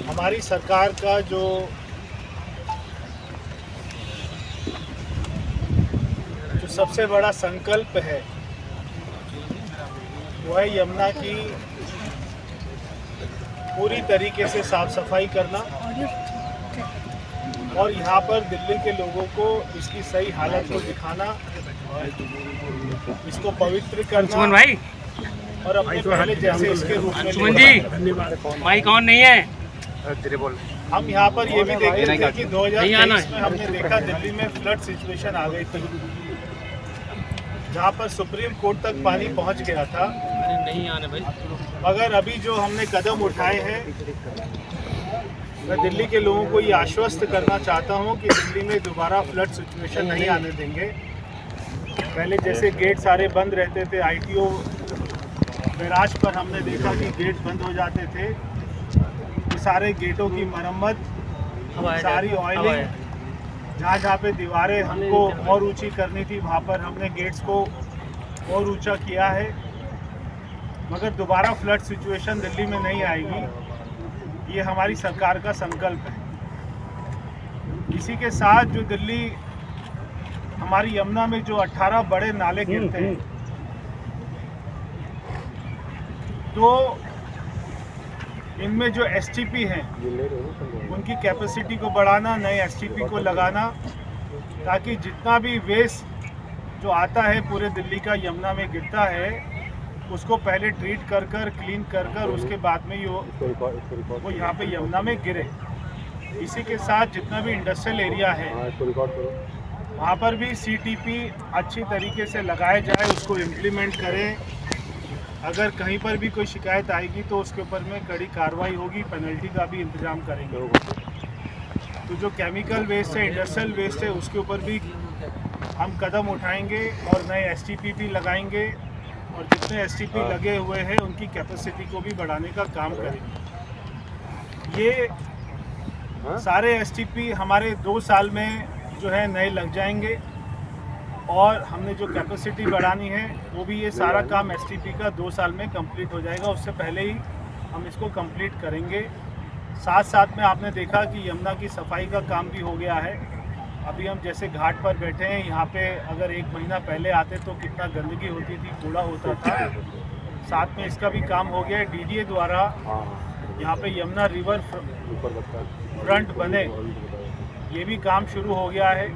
हमारी सरकार का जो सबसे बड़ा संकल्प है वो है यमुना की पूरी तरीके से साफ सफाई करना और यहाँ पर दिल्ली के लोगों को इसकी सही हालत को दिखाना, इसको पवित्र करना भाई और अपने पहले जैसे इसके रूप में सुमन जी माइक ऑन नहीं है। हम यहाँ पर ये भी देख रहे थे कि 2023 में हमने देखा दिल्ली में फ्लड सिचुएशन आ गई थी, जहाँ पर सुप्रीम कोर्ट तक पानी पहुँच गया था। नहीं आने भाई, मगर अभी जो हमने कदम उठाए हैं, मैं दिल्ली के लोगों को ये आश्वस्त करना चाहता हूँ कि दिल्ली में दोबारा फ्लड सिचुएशन नहीं आने देंगे। पहले जैसे गेट सारे बंद रहते थे, ITO बैराज पर हमने देखा कि गेट बंद हो जाते थे, सारे गेटों की मरम्मत, सारी ऑयलिंग, जहाँ पे दीवारें हमको और ऊंची करनी थी वहाँ पर हमने गेट्स को और ऊंचा किया है। मगर दोबारा फ्लड सिचुएशन दिल्ली में नहीं आएगी, ये हमारी सरकार का संकल्प है। इसी के साथ जो दिल्ली हमारी यमुना में जो 18 बड़े नाले गिरते हैं, तो इनमें जो STP हैं उनकी कैपेसिटी को बढ़ाना, नए STP को लगाना, ताकि जितना भी वेस्ट जो आता है पूरे दिल्ली का यमुना में गिरता है उसको पहले ट्रीट कर क्लीन कर उसके बाद में वो यहाँ पे यमुना में गिरे। इसी के साथ जितना भी इंडस्ट्रियल एरिया है वहाँ पर भी CTP अच्छी तरीके से लगाया जाए, उसको इम्प्लीमेंट करें। अगर कहीं पर भी कोई शिकायत आएगी तो उसके ऊपर में कड़ी कार्रवाई होगी, पेनल्टी का भी इंतजाम करेंगे। तो जो केमिकल वेस्ट है, इंडस्ट्रियल वेस्ट है, उसके ऊपर भी हम कदम उठाएंगे और नए STP भी लगाएंगे और जितने STP लगे हुए हैं उनकी कैपेसिटी को भी बढ़ाने का काम करेंगे। ये सारे STP हमारे 2 साल में जो है नए लग जाएंगे और हमने जो कैपेसिटी बढ़ानी है वो भी, ये सारा काम STP का 2 साल में कंप्लीट हो जाएगा, उससे पहले ही हम इसको कंप्लीट करेंगे। साथ साथ में आपने देखा कि यमुना की सफाई का काम भी हो गया है। अभी हम जैसे घाट पर बैठे हैं, यहाँ पे अगर 1 महीना पहले आते तो कितना गंदगी होती थी, कूड़ा होता था। साथ में इसका भी काम हो गया है, DDA द्वारा यहाँ पे यमुना रिवर फ्रंट बने, ये भी काम शुरू हो गया है।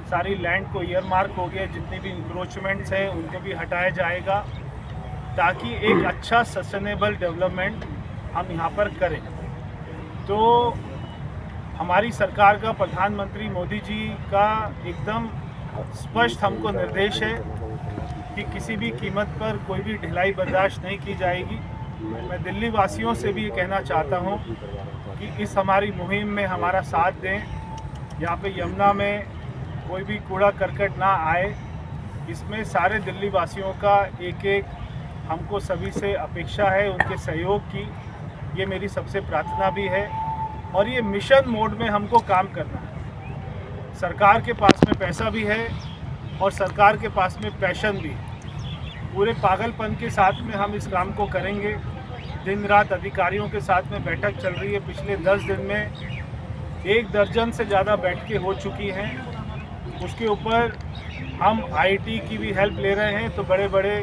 सारी लैंड को ईयरमार्क हो गया, जितनी भी इंक्रोचमेंट्स हैं उनको भी हटाया जाएगा, ताकि एक अच्छा सस्टेनेबल डेवलपमेंट हम यहाँ पर करें। तो हमारी सरकार का, प्रधानमंत्री मोदी जी का एकदम स्पष्ट हमको निर्देश है कि किसी भी कीमत पर कोई भी ढिलाई बर्दाश्त नहीं की जाएगी। मैं दिल्ली वासियों से भी ये कहना चाहता हूँ कि इस हमारी मुहिम में हमारा साथ दें। यहाँ पे यमुना में कोई भी कूड़ा करकट ना आए, इसमें सारे दिल्ली वासियों का एक हमको सभी से अपेक्षा है, उनके सहयोग की। ये मेरी सबसे प्रार्थना भी है और ये मिशन मोड में हमको काम करना है। सरकार के पास में पैसा भी है और सरकार के पास में पैशन भी है। पूरे पागलपन के साथ में हम इस काम को करेंगे। दिन रात अधिकारियों के साथ में बैठक चल रही है। पिछले 10 दिन में 1 दर्जन से ज़्यादा बैठकें हो चुकी हैं। उसके ऊपर हम IT की भी हेल्प ले रहे हैं, तो बड़े बड़े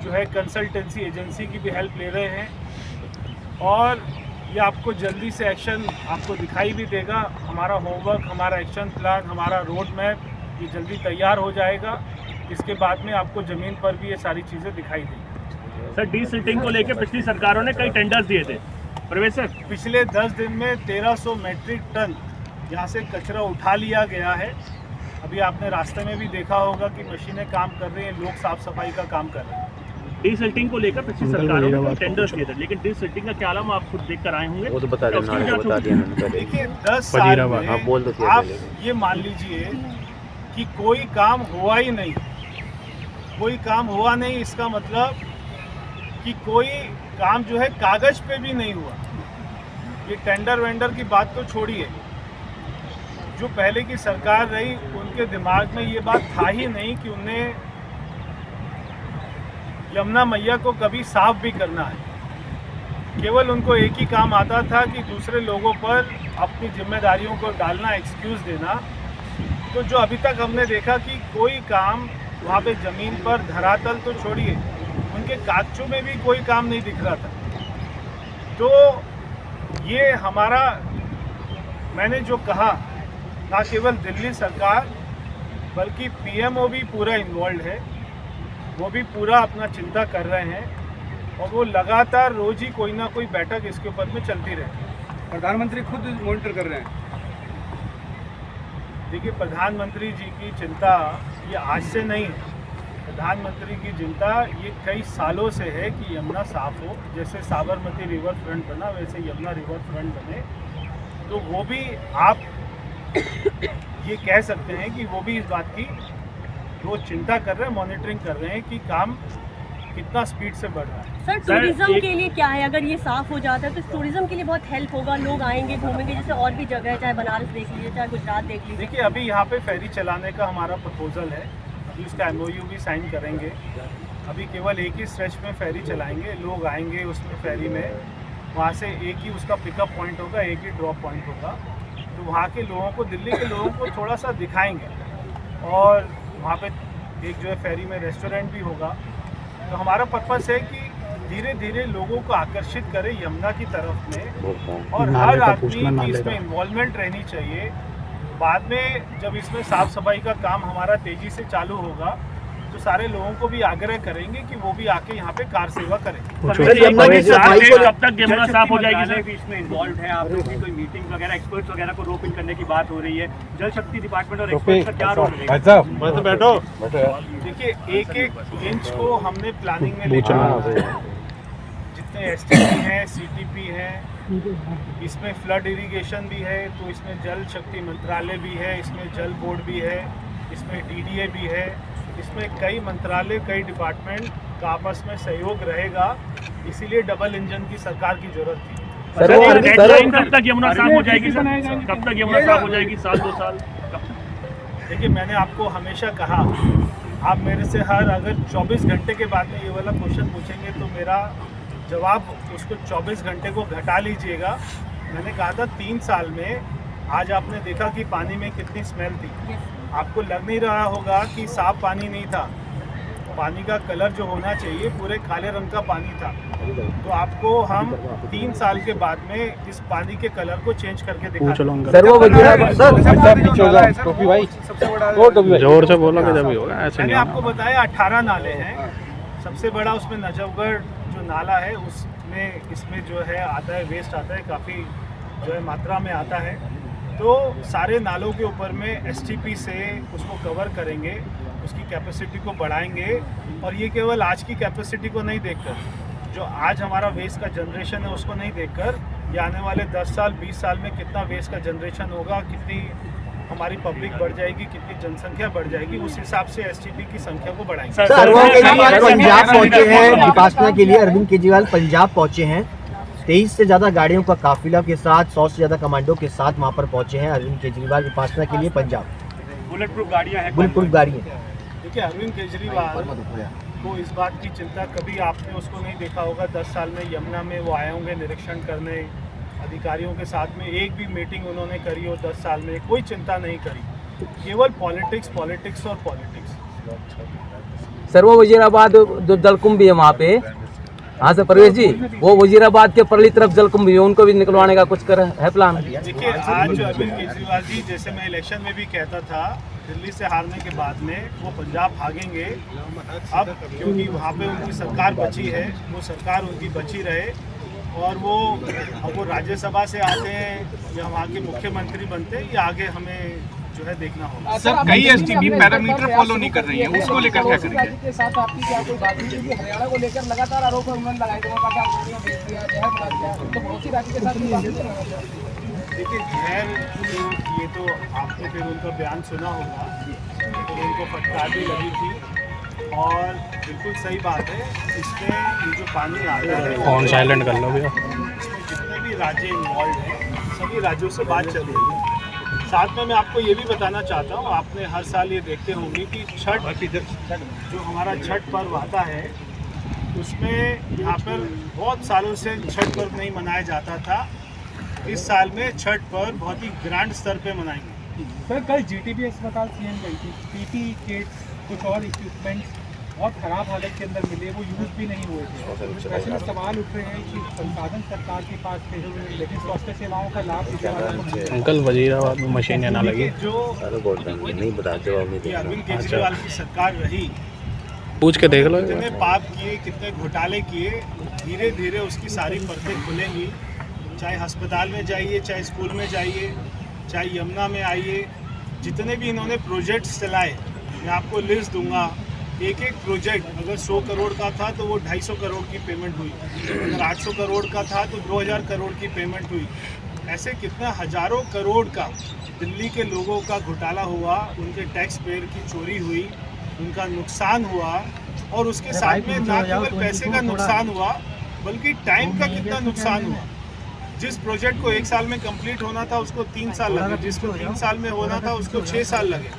जो है कंसल्टेंसी एजेंसी की भी हेल्प ले रहे हैं और ये आपको जल्दी से एक्शन आपको दिखाई भी देगा। हमारा होमवर्क, हमारा एक्शन प्लान, हमारा रोड मैप ये जल्दी तैयार हो जाएगा। इसके बाद में आपको ज़मीन पर भी ये सारी चीज़ें दिखाई देंगी। सर, डीसिल्टिंग को लेकर पिछली सरकारों ने कई टेंडर्स दिए थे। प्रवेश सर, पिछले 10 दिन में 1300 मीट्रिक टन यहाँ से कचरा उठा लिया गया है। अभी आपने रास्ते में भी देखा होगा कि मशीनें काम कर रही हैं, लोग साफ सफाई का काम कर रहे हैं। डीसिल्टिंग को लेकर पिछली सरकारों ने टेंडर्स दिए थे, लेकिन डीसिल्टिंग का क्या आलम आप खुद देख कर आए होंगे। वो तो बता दिया। देखिए 10 साल में आप ये मान लीजिए कि कोई काम हुआ ही नहीं। कोई काम हुआ नहीं, इसका मतलब कि कोई काम जो है कागज पे भी नहीं हुआ। ये टेंडर वेंडर की बात तो छोड़िए, जो पहले की सरकार रही उनके दिमाग में ये बात था ही नहीं कि उन्हें यमुना मैया को कभी साफ भी करना है। केवल उनको एक ही काम आता था कि दूसरे लोगों पर अपनी जिम्मेदारियों को डालना, एक्सक्यूज़ देना। तो जो अभी तक हमने देखा कि कोई काम वहाँ पे ज़मीन पर धरातल तो छोड़िए, उनके कागजों में भी कोई काम नहीं दिख रहा था। तो ये हमारा, मैंने जो कहा, ना केवल दिल्ली सरकार बल्कि पीएमओ भी पूरा इन्वॉल्व है, वो भी पूरा अपना चिंता कर रहे हैं और वो लगातार रोज ही कोई ना कोई बैठक इसके ऊपर में चलती रहती। प्रधानमंत्री खुद मॉनिटर कर रहे हैं। देखिए, प्रधानमंत्री जी की चिंता ये आज से नहीं है। प्रधानमंत्री की चिंता ये कई सालों से है कि यमुना साफ हो। जैसे साबरमती रिवर फ्रंट बना, वैसे यमुना रिवर फ्रंट बने। तो वो भी आप ये कह सकते हैं कि वो भी इस बात की वो चिंता कर रहे हैं, मॉनिटरिंग कर रहे हैं कि काम कितना स्पीड से बढ़ रहा है। सर, टूरिज्म के लिए क्या है? अगर ये साफ हो जाता है तो टूरिज्म के लिए बहुत हेल्प होगा, लोग आएंगे, घूमेंगे। जैसे और भी जगह है, चाहे बनारस देख लीजिए, चाहे गुजरात देख लीजिए। देखिए, अभी यहाँ पे फेरी चलाने का हमारा प्रपोजल है, अभी उसका MOU भी साइन करेंगे। अभी केवल एक ही स्ट्रेच में फेरी चलाएंगे, लोग आएंगे उसमें फेरी में, वहाँ से एक ही उसका पिकअप पॉइंट होगा, एक ही ड्रॉप पॉइंट होगा। तो वहाँ के लोगों को, दिल्ली के लोगों को थोड़ा सा दिखाएंगे और वहाँ पे एक जो है फेरी में रेस्टोरेंट भी होगा। तो हमारा पर्पस है कि धीरे धीरे लोगों को आकर्षित करें यमुना की तरफ में, और हर आदमी की इसमें इन्वॉल्वमेंट रहनी चाहिए। बाद में जब इसमें साफ सफाई का काम हमारा तेजी से चालू होगा तो सारे लोगों को भी आग्रह करेंगे कि वो भी आके यहाँ पे कार सेवा करें। कब तक यमुना साफ हो जाएगी? इसमें इन्वॉल्व है आप लोग की कोई मीटिंग वगैरह, एक्सपर्ट्स वगैरह को रोक इन करने की बात हो रही है। जल शक्ति डिपार्टमेंट और एक्सपर्ट्स का क्या रोल रहेगा? देखिए, एक एक इंच को हमने प्लानिंग में लेकर जितने STP हैं, CTP हैं, इसमें फ्लड इरिगेशन भी है, तो इसमें जल शक्ति मंत्रालय भी है, इसमें जल बोर्ड भी है, इसमें DDA भी है, इसमें कई मंत्रालय, कई डिपार्टमेंट का आपस में सहयोग रहेगा। इसीलिए डबल इंजन की सरकार की जरूरत थी। कब तक यमुना साफ हो जाएगी? कब तक यमुना साफ हो जाएगी? साल 2 साल? देखिए, मैंने आपको हमेशा कहा, आप मेरे से अगर 24 घंटे के बाद में ये वाला क्वेश्चन पूछेंगे तो मेरा जवाब उसको 24 घंटे को घटा लीजिएगा। मैंने कहा था 3 साल में, आज आपने देखा कि पानी में कितनी स्मेल थी। आपको लग नहीं रहा होगा कि साफ पानी नहीं था, पानी का कलर जो होना चाहिए पूरे काले रंग का पानी था। तो आपको हम 3 साल के बाद में इस पानी के कलर को चेंज करके दिखाएंगे। सर वो जोर से बोलोगे जब भी होगा, ऐसे मैंने नहीं आपको बताया 18 नाले हैं। सबसे बड़ा उसमें नजफगढ़ जो नाला है, उसमें इसमें जो है आता है, वेस्ट आता है, काफ़ी जो है मात्रा में आता है। तो सारे नालों के ऊपर में STP से उसको कवर करेंगे, उसकी कैपेसिटी को बढ़ाएंगे। और ये केवल आज की कैपेसिटी को नहीं देखकर, जो आज हमारा वेस्ट का जनरेशन है उसको नहीं देखकर, ये आने वाले 10 साल 20 साल में कितना वेस्ट का जनरेशन होगा, कितनी हमारी पब्लिक बढ़ जाएगी, कितनी जनसंख्या बढ़ जाएगी, उस हिसाब से STP की संख्या को बढ़ाएंगे। पंजाब पहुंचे हैं विपासना के लिए। अरविंद केजरीवाल पंजाब पहुंचे हैं। 23 से ज़्यादा गाड़ियों का काफिला के साथ, 100 से ज़्यादा कमांडो के साथ वहाँ पर पहुंचे हैं अरविंद केजरीवाल विपासना के लिए पंजाब। बुलेट प्रूफ गाड़ियाँ हैं? बुलेट गाड़ी है। देखिए, अरविंद केजरीवाल को इस बात की चिंता, कभी आपने उसको नहीं देखा होगा 10 साल में यमुना में वो आए होंगे निरीक्षण करने, अधिकारियों के साथ में एक भी मीटिंग उन्होंने करी हो 10 साल में, कोई चिंता नहीं करी। केवल पॉलिटिक्स, पॉलिटिक्स और पॉलिटिक्स। सर वो वजीराबाद जो जलकुंभ भी है वहाँ पे, हाँ सर परवेश जी, वो वजीराबाद के परली तरफ जलकुंभ भी है, उनको भी निकलवाने का कुछ है प्लान? देखिए, आज जो अरविंद केजरीवाल जी, जैसे मैं इलेक्शन में भी कहता था, दिल्ली से हारने के बाद में वो पंजाब भागेंगे। अब क्योंकि वहाँ पे उनकी सरकार बची है, वो सरकार उनकी बची रहे, और वो अब वो राज्यसभा से आते हैं या वहाँ के मुख्यमंत्री बनते हैं, ये आगे हमें जो है देखना होगा। सर, कई STP पैरामीटर फॉलो नहीं कर रही है, उसको लेकर क्या करेंगे? के साथ आपकी क्या कोई बात हुई? क्योंकि हरियाणा को लेकर लगातार आरोप है, उन्होंने लगाए तो पड़ोसी राज्य के साथ भी बात नहीं। देखिए, जहर ये तो आपने फिर उनका बयान सुना होगा, तो उनको फटकार भी लगी थी, और बिल्कुल सही बात है। इसमें ये जो पानी आता है, फोन साइलेंट कर लो भैया। इसमें जितने भी राज्य इन्वॉल्व हैं, सभी राज्यों से बात चल रही है। साथ में मैं आपको ये भी बताना चाहता हूँ, आपने हर साल ये देखते होंगे कि छठ, जो हमारा छठ पर्व आता है, उसमें यहाँ पर बहुत सालों से छठ पर्व नहीं मनाया जाता था। इस साल में छठ पर्व बहुत ही ग्रैंड स्तर पे मनाएंगे। सर कल जीटीबी अस्पताल सीएम गई थी, पीपी किट्स कुछ और इक्विपमेंट्स बहुत खराब हालत के अंदर मिले, वो यूज़ भी नहीं हुए थे। ऐसे में सवाल उठ रहे हैं कि संसाधन सरकार के पास थे लेकिन स्वास्थ्य सेवाओं का लाभ अंकल वजीराबाद में मशीनें ना लगी जो नहीं बताते अरविंद केजरीवाल की सरकार रही, पूछ के देख लो। कितने पाप किए, कितने घोटाले किए, धीरे धीरे उसकी सारी परतें खुलेंगी। चाहे अस्पताल में जाइए, चाहे स्कूल में जाइए, चाहे यमुना में आइए, जितने भी इन्होंने प्रोजेक्ट्स चलाए मैं आपको लिस्ट दूंगा। एक एक प्रोजेक्ट अगर 100 करोड़ का था तो वो 250 करोड़ की पेमेंट हुई, अगर 800 करोड़ का था तो 2000 करोड़ की पेमेंट हुई। ऐसे कितना हजारों करोड़ का दिल्ली के लोगों का घोटाला हुआ, उनके टैक्स पेयर की चोरी हुई, उनका नुकसान हुआ। और उसके साथ में ना केवल पैसे का नुकसान हुआ बल्कि टाइम का कितना नुकसान हुआ। जिस प्रोजेक्ट को 1 साल में कंप्लीट होना था उसको 3 साल लगे, जिसको 3 साल में होना था उसको 6 साल लगे।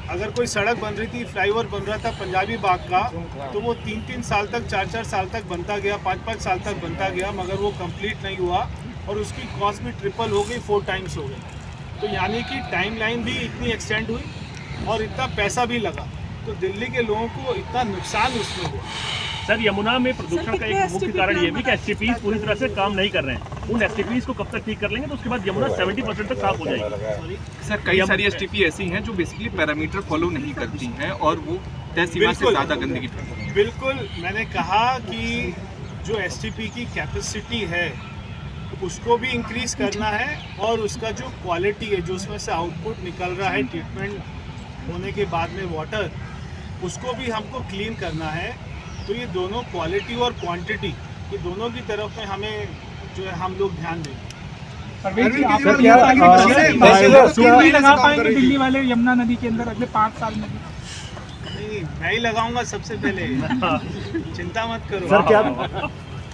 अगर कोई सड़क बन रही थी, फ्लाईओवर बन रहा था पंजाबी बाग का, तो वो 3-3 साल तक, 4-4 साल तक बनता गया, 5-5 साल तक बनता गया, मगर वो कंप्लीट नहीं हुआ और उसकी कॉस्ट भी ट्रिपल हो गई, 4 टाइम्स हो गई। तो यानी कि टाइमलाइन भी इतनी एक्सटेंड हुई और इतना पैसा भी लगा, तो दिल्ली के लोगों को इतना नुकसान उसमें हुआ। सर यमुना में प्रदूषण का एक मुख्य कारण ये भी कि एसटीपीज पूरी तरह से काम नहीं कर रहे हैं। उन एसटीपीज को कब तक ठीक कर लेंगे तो उसके बाद यमुना 70% तक साफ हो जाएगी। सर कई सारी एसटीपी ऐसी हैं जो बेसिकली पैरामीटर फॉलो नहीं करती हैं और वो तय सीमा से ज़्यादा गंदगी फैलाती हैं। बिल्कुल, मैंने कहा कि जो एसटीपी की कैपेसिटी है उसको भी इंक्रीज करना है और उसका जो क्वालिटी है, जो उसमें से आउटपुट निकल रहा है ट्रीटमेंट होने के बाद में वाटर, उसको भी हमको क्लीन करना है। तो ये दोनों क्वालिटी और क्वांटिटी, ये दोनों की तरफ में हमें जो है हम लोग ध्यान दें। नहीं लगा पाएंगे दिल्ली वाले यमुना नदी के अंदर अगले 5 साल में? नहीं, मैं ही लगाऊंगा सबसे पहले, चिंता मत करो। सर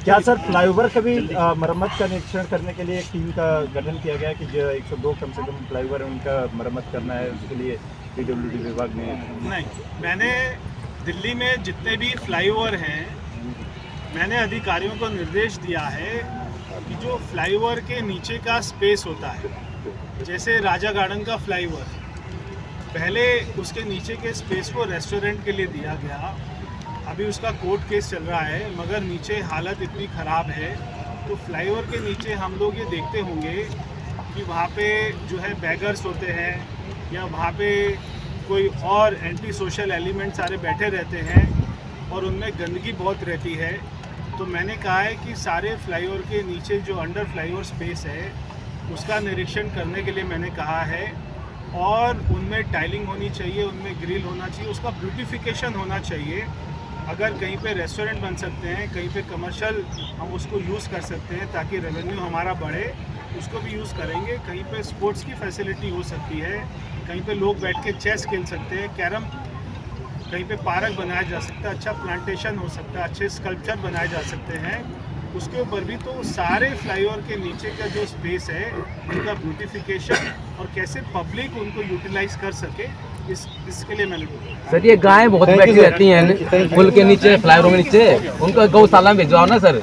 क्या सर फ्लाईओवर का भी मरम्मत का निरीक्षण करने के लिए एक टीम का गठन किया गया कि जो 102 कम से कम फ्लाईओवर है उनका मरम्मत करना है, उसके लिए पीडब्ल्यूडी विभाग ने? नहीं, मैंने दिल्ली में जितने भी फ्लाईओवर हैं, मैंने अधिकारियों को निर्देश दिया है कि जो फ्लाईओवर के नीचे का स्पेस होता है, जैसे राजा गार्डन का फ्लाईओवर, पहले उसके नीचे के स्पेस को रेस्टोरेंट के लिए दिया गया, अभी उसका कोर्ट केस चल रहा है, मगर नीचे हालत इतनी ख़राब है तो फ्लाईओवर के नीचे हम लोग ये देखते होंगे कि वहाँ पे जो है बैगर्स होते हैं या वहाँ पे कोई और एंटी सोशल एलिमेंट सारे बैठे रहते हैं और उनमें गंदगी बहुत रहती है। तो मैंने कहा है कि सारे फ्लाईओवर के नीचे जो अंडर फ्लाईओवर स्पेस है उसका निरीक्षण करने के लिए मैंने कहा है, और उनमें टाइलिंग होनी चाहिए, उनमें ग्रिल होना चाहिए, उसका ब्यूटिफिकेशन होना चाहिए। अगर कहीं पे रेस्टोरेंट बन सकते हैं, कहीं पे कमर्शियल हम उसको यूज़ कर सकते हैं ताकि रेवेन्यू हमारा बढ़े, उसको भी यूज़ करेंगे। कहीं पे स्पोर्ट्स की फैसिलिटी हो सकती है, कहीं पे लोग बैठ के चेस खेल सकते हैं, कैरम, कहीं पे पार्क बनाया जा सकता है, अच्छा प्लांटेशन हो सकता है, अच्छे स्कल्पचर बनाए जा सकते हैं। उसके ऊपर भी तो सारे फ्लाईओवर के नीचे का जो स्पेस है उनका ब्यूटिफिकेशन और कैसे पब्लिक उनको यूटिलाइज कर सके, इसके लिए मैंने बोला। सर ये गायें बहुत बैठी रहती हैं पुल के नीचे, फ्लाईओवर के नीचे, उनको गौशाला में भिजवाओ ना सर।